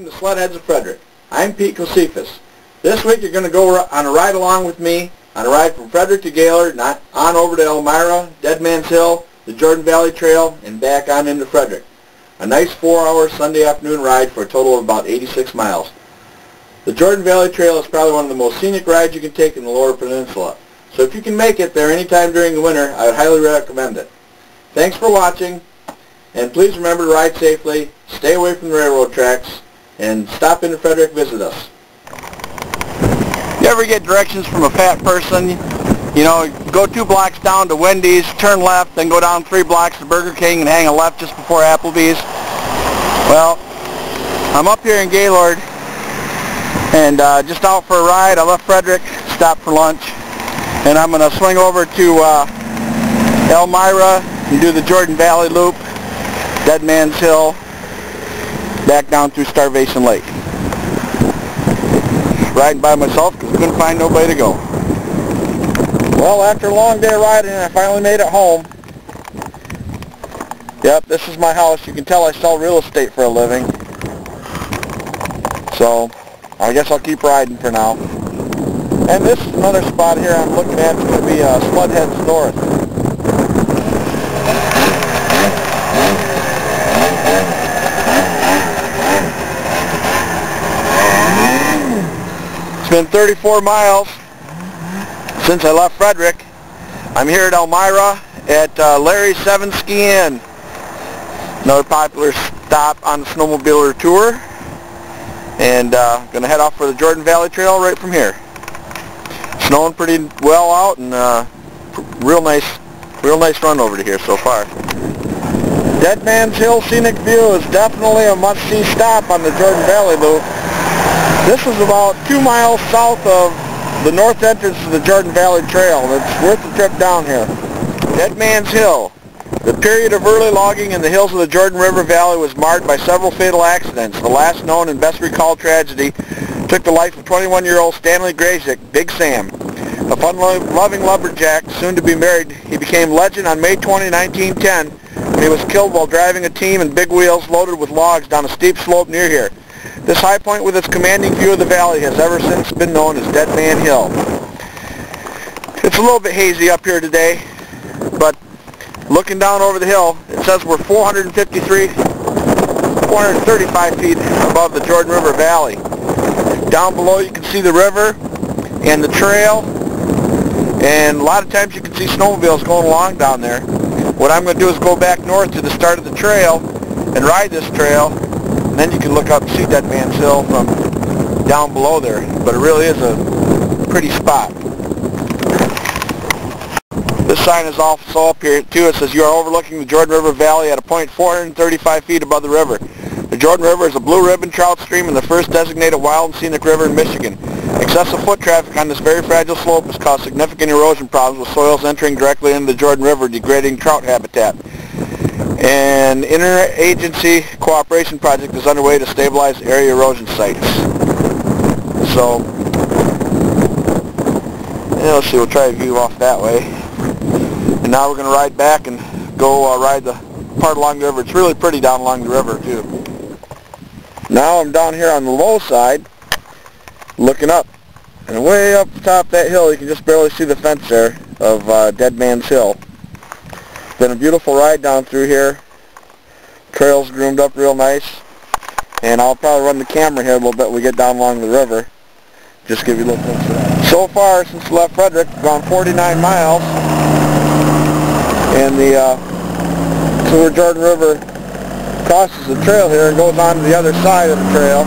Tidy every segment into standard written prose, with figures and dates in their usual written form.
Welcome to Sledheads of Frederic. I'm Pete Kocefas. This week you're going to go on a ride along with me, on a ride from Frederic to Gaylord, on over to Elmira, Deadmans Hill, the Jordan Valley Trail, and back on into Frederic. A nice 4-hour Sunday afternoon ride for a total of about 86 miles. The Jordan Valley Trail is probably one of the most scenic rides you can take in the Lower Peninsula. So if you can make it there anytime during the winter, I would highly recommend it. Thanks for watching, and please remember to ride safely, stay away from the railroad tracks, and stop into Frederic, visit us. You ever get directions from a fat person? You know, go 2 blocks down to Wendy's, turn left, then go down 3 blocks to Burger King and hang a left just before Applebee's. Well, I'm up here in Gaylord and just out for a ride. I left Frederic, stopped for lunch, and I'm going to swing over to Elmira and do the Jordan Valley Loop, Deadmans Hill, back down through Starvation Lake. Riding by myself because I couldn't find nobody to go. Well, after a long day of riding, I finally made it home. Yep, this is my house. You can tell I sell real estate for a living. So, I guess I'll keep riding for now. And this is another spot here I'm looking at. It's going to be Sledheads North. It's been 34 miles since I left Frederic. I'm here at Elmira at Larry's 7 Ski Inn, another popular stop on the Snowmobile tour, and going to head off for the Jordan Valley Trail right from here. Snowing pretty well out, and real nice run over to here so far. Deadmans Hill Scenic View is definitely a must-see stop on the Jordan Valley Loop. This is about 2 miles south of the north entrance to the Jordan Valley Trail. It's worth the trip down here. Deadmans Hill. The period of early logging in the hills of the Jordan River Valley was marred by several fatal accidents. The last known and best recalled tragedy took the life of 21-year-old Stanley Grazik, Big Sam. A fun-loving lumberjack, soon to be married, he became legend on May 20, 1910, when he was killed while driving a team in big wheels loaded with logs down a steep slope near here. This high point with its commanding view of the valley has ever since been known as Deadman Hill. It's a little bit hazy up here today, but looking down over the hill, it says we're 435 feet above the Jordan River Valley. Down below you can see the river and the trail, and a lot of times you can see snowmobiles going along down there. What I'm going to do is go back north to the start of the trail and ride this trail. And then you can look up and see Deadmans Hill from down below there. But it really is a pretty spot. This sign is also up here too. It says you are overlooking the Jordan River Valley at a point 435 feet above the river. The Jordan River is a blue ribbon trout stream and the first designated wild and scenic river in Michigan. Excessive foot traffic on this very fragile slope has caused significant erosion problems with soils entering directly into the Jordan River, degrading trout habitat. An interagency cooperation project is underway to stabilize area erosion sites. So, yeah, let's see, we'll try to view off that way. And now we're going to ride back and go ride the part along the river. It's really pretty down along the river, too. Now I'm down here on the low side, looking up. And way up the top of that hill, you can just barely see the fence there of Deadmans Hill. Been a beautiful ride down through here. Trail's groomed up real nice, and I'll probably run the camera here a little bit when we get down along the river. Just give you a little glimpse of that. So far, since we left Frederic, we've gone 49 miles, and the Jordan River crosses the trail here and goes on to the other side of the trail.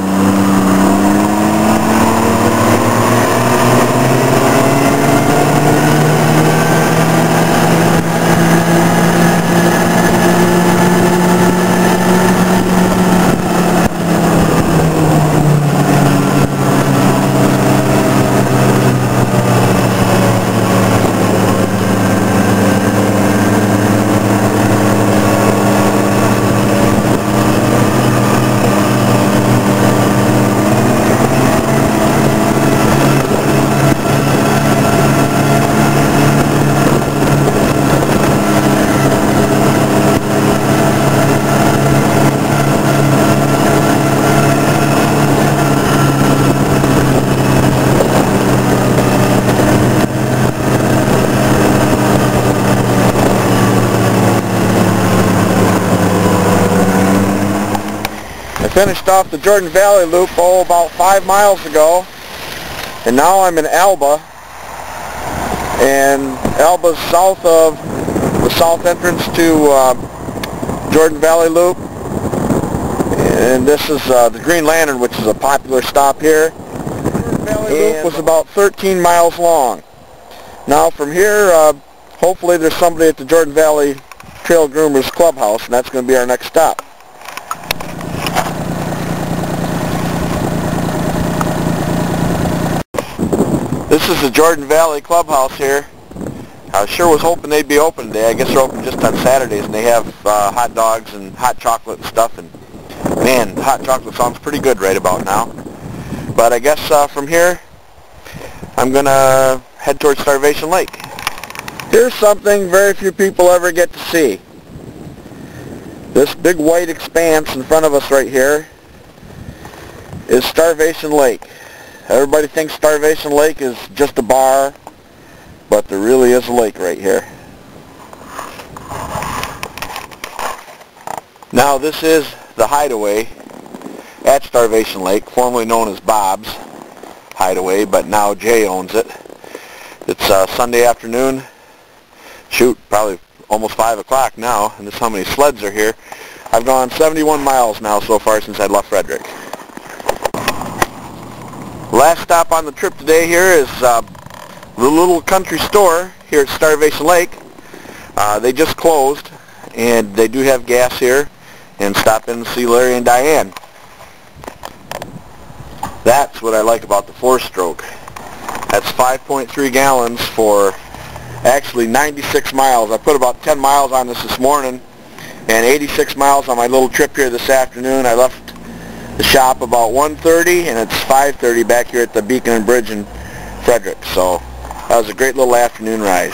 Finished off the Jordan Valley Loop about 5 miles ago, and now I'm in Alba, and Alba's south of the south entrance to Jordan Valley Loop, and this is the Green Lantern, which is a popular stop here. Jordan Valley Loop was about 13 miles long. Now from here, hopefully there's somebody at the Jordan Valley Trail Groomers Clubhouse, and that's going to be our next stop. This is the Jordan Valley Clubhouse here. I sure was hoping they'd be open today. I guess they're open just on Saturdays, and they have hot dogs and hot chocolate and stuff. And man, the hot chocolate sounds pretty good right about now. But I guess from here, I'm going to head towards Starvation Lake. Here's something very few people ever get to see. This big white expanse in front of us right here is Starvation Lake. Everybody thinks Starvation Lake is just a bar, but there really is a lake right here. Now this is the hideaway at Starvation Lake, formerly known as Bob's Hideaway, but now Jay owns it. It's Sunday afternoon, shoot, probably almost 5 o'clock now, and this is how many sleds are here. I've gone 71 miles now so far since I left Frederic. Last stop on the trip today here is the little country store here at Starvation Lake. They just closed, and they do have gas here, and stop in and see Larry and Diane. That's what I like about the 4-stroke. That's 5.3 gallons for actually 96 miles. I put about 10 miles on this morning, and 86 miles on my little trip here this afternoon. I left the shop about 1:30, and it's 5:30 back here at the Beacon and Bridge in Frederic. So that was a great little afternoon ride.